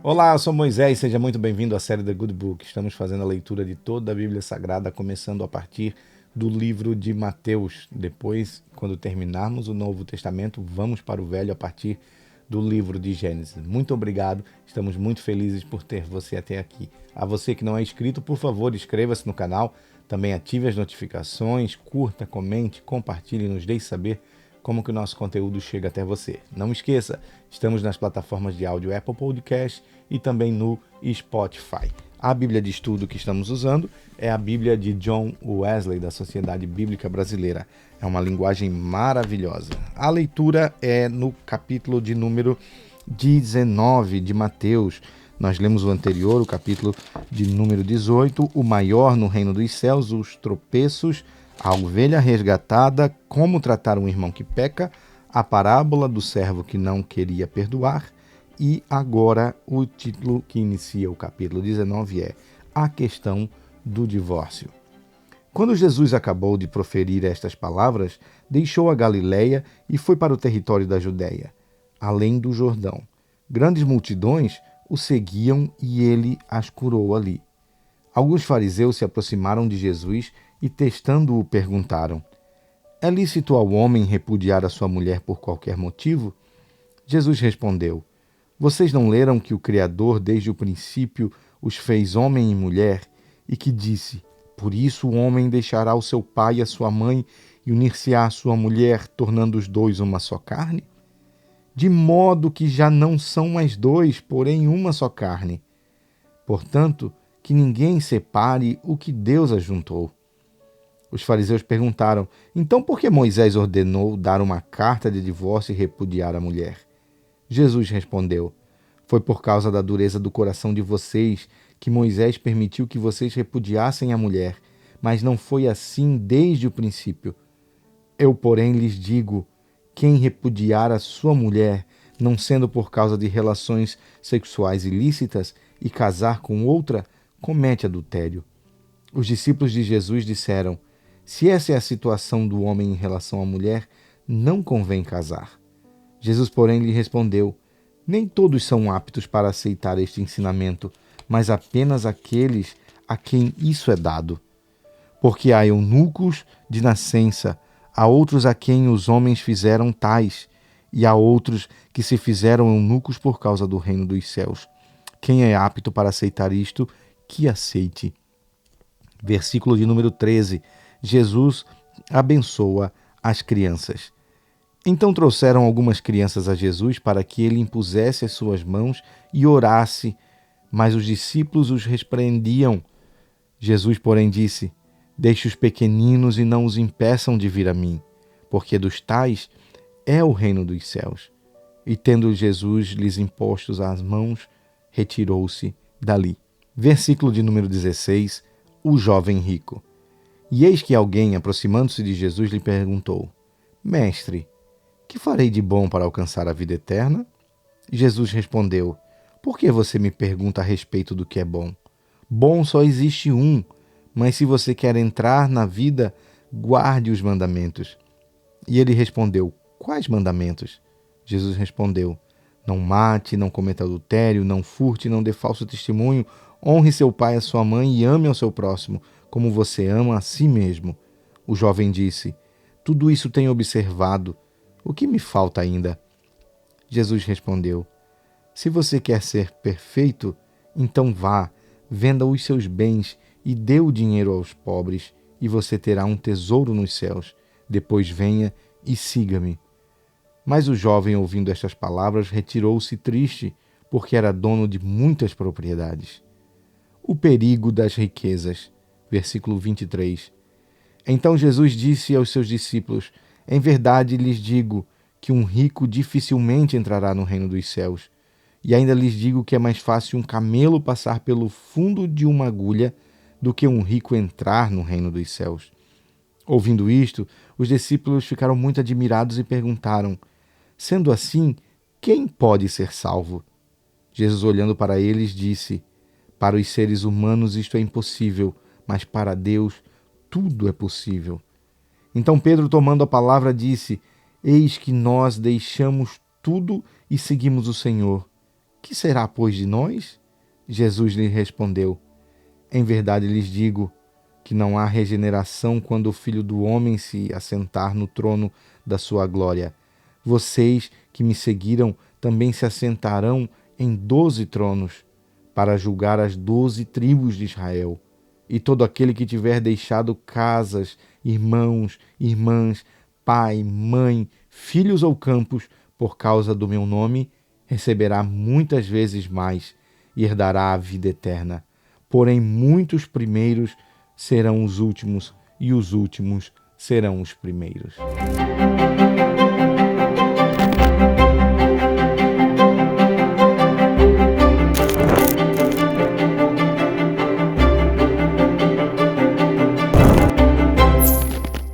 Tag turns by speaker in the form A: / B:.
A: Olá, eu sou Moisés, seja muito bem-vindo à série The Good Book. Estamos fazendo a leitura de toda a Bíblia Sagrada, começando a partir do livro de Mateus. Depois, quando terminarmos o Novo Testamento, vamos para o Velho a partir do livro de Gênesis. Muito obrigado, estamos muito felizes por ter você até aqui. A você que não é inscrito, por favor, inscreva-se no canal, também ative as notificações, curta, comente, compartilhe e nos deixe saber como que o nosso conteúdo chega até você. Não esqueça, estamos nas plataformas de áudio Apple Podcast e também no Spotify. A Bíblia de estudo que estamos usando é a Bíblia de John Wesley, da Sociedade Bíblica Brasileira. É uma linguagem maravilhosa. A leitura é no capítulo de número 19 de Mateus. Nós lemos o anterior, o capítulo de número 18, o maior no reino dos céus, os tropeços, a ovelha resgatada, como tratar um irmão que peca, a parábola do servo que não queria perdoar e agora o título que inicia o capítulo 19 é A Questão do Divórcio. Quando Jesus acabou de proferir estas palavras, deixou a Galileia e foi para o território da Judéia, além do Jordão. Grandes multidões o seguiam e ele as curou ali. Alguns fariseus se aproximaram de Jesus e, testando-o, perguntaram: é lícito ao homem repudiar a sua mulher por qualquer motivo? Jesus respondeu: vocês não leram que o Criador, desde o princípio, os fez homem e mulher, e que disse: por isso o homem deixará o seu pai e a sua mãe e unir-se-á à sua mulher, tornando os dois uma só carne? De modo que já não são mais dois, porém uma só carne. Portanto, que ninguém separe o que Deus ajuntou. Os fariseus perguntaram: então por que Moisés ordenou dar uma carta de divórcio e repudiar a mulher? Jesus respondeu: foi por causa da dureza do coração de vocês que Moisés permitiu que vocês repudiassem a mulher, mas não foi assim desde o princípio. Eu, porém, lhes digo: quem repudiar a sua mulher, não sendo por causa de relações sexuais ilícitas, e casar com outra, comete adultério. Os discípulos de Jesus disseram: se essa é a situação do homem em relação à mulher, não convém casar. Jesus, porém, lhe respondeu: nem todos são aptos para aceitar este ensinamento, mas apenas aqueles a quem isso é dado. Porque há eunucos de nascença, há outros a quem os homens fizeram tais, e há outros que se fizeram eunucos por causa do reino dos céus. Quem é apto para aceitar isto, que aceite. Versículo de número 13. Jesus abençoa as crianças. Então trouxeram algumas crianças a Jesus para que ele impusesse as suas mãos e orasse, mas os discípulos os repreendiam. Jesus, porém, disse: deixe os pequeninos e não os impeçam de vir a mim, porque dos tais é o reino dos céus. E tendo Jesus lhes impostos as mãos, retirou-se dali. Versículo de número 16. O jovem rico. E eis que alguém, aproximando-se de Jesus, lhe perguntou: mestre, que farei de bom para alcançar a vida eterna? Jesus respondeu: por que você me pergunta a respeito do que é bom? Bom só existe um, mas se você quer entrar na vida, guarde os mandamentos. E ele respondeu: quais mandamentos? Jesus respondeu: não mate, não cometa adultério, não furte, não dê falso testemunho, honre seu pai e a sua mãe e ame ao seu próximo, como você ama a si mesmo. O jovem disse: tudo isso tenho observado. O que me falta ainda? Jesus respondeu: se você quer ser perfeito, então vá, venda os seus bens e dê o dinheiro aos pobres, e você terá um tesouro nos céus. Depois venha e siga-me. Mas o jovem, ouvindo estas palavras, retirou-se triste, porque era dono de muitas propriedades. O perigo das riquezas. Versículo 23. Então Jesus disse aos seus discípulos: em verdade lhes digo que um rico dificilmente entrará no reino dos céus. E ainda lhes digo que é mais fácil um camelo passar pelo fundo de uma agulha do que um rico entrar no reino dos céus. Ouvindo isto, os discípulos ficaram muito admirados e perguntaram: sendo assim, quem pode ser salvo? Jesus, olhando para eles, disse: para os seres humanos isto é impossível, mas para Deus tudo é possível. Então Pedro, tomando a palavra, disse: eis que nós deixamos tudo e seguimos o Senhor. Que será, pois, de nós? Jesus lhe respondeu: Em verdade lhes digo que não há regeneração quando o Filho do Homem se assentar no trono da sua glória. Vocês que me seguiram também se assentarão em 12 tronos, para julgar as 12 tribos de Israel. E todo aquele que tiver deixado casas, irmãos, irmãs, pai, mãe, filhos ou campos, por causa do meu nome, receberá muitas vezes mais e herdará a vida eterna. Porém, muitos primeiros serão os últimos, e os últimos serão os primeiros.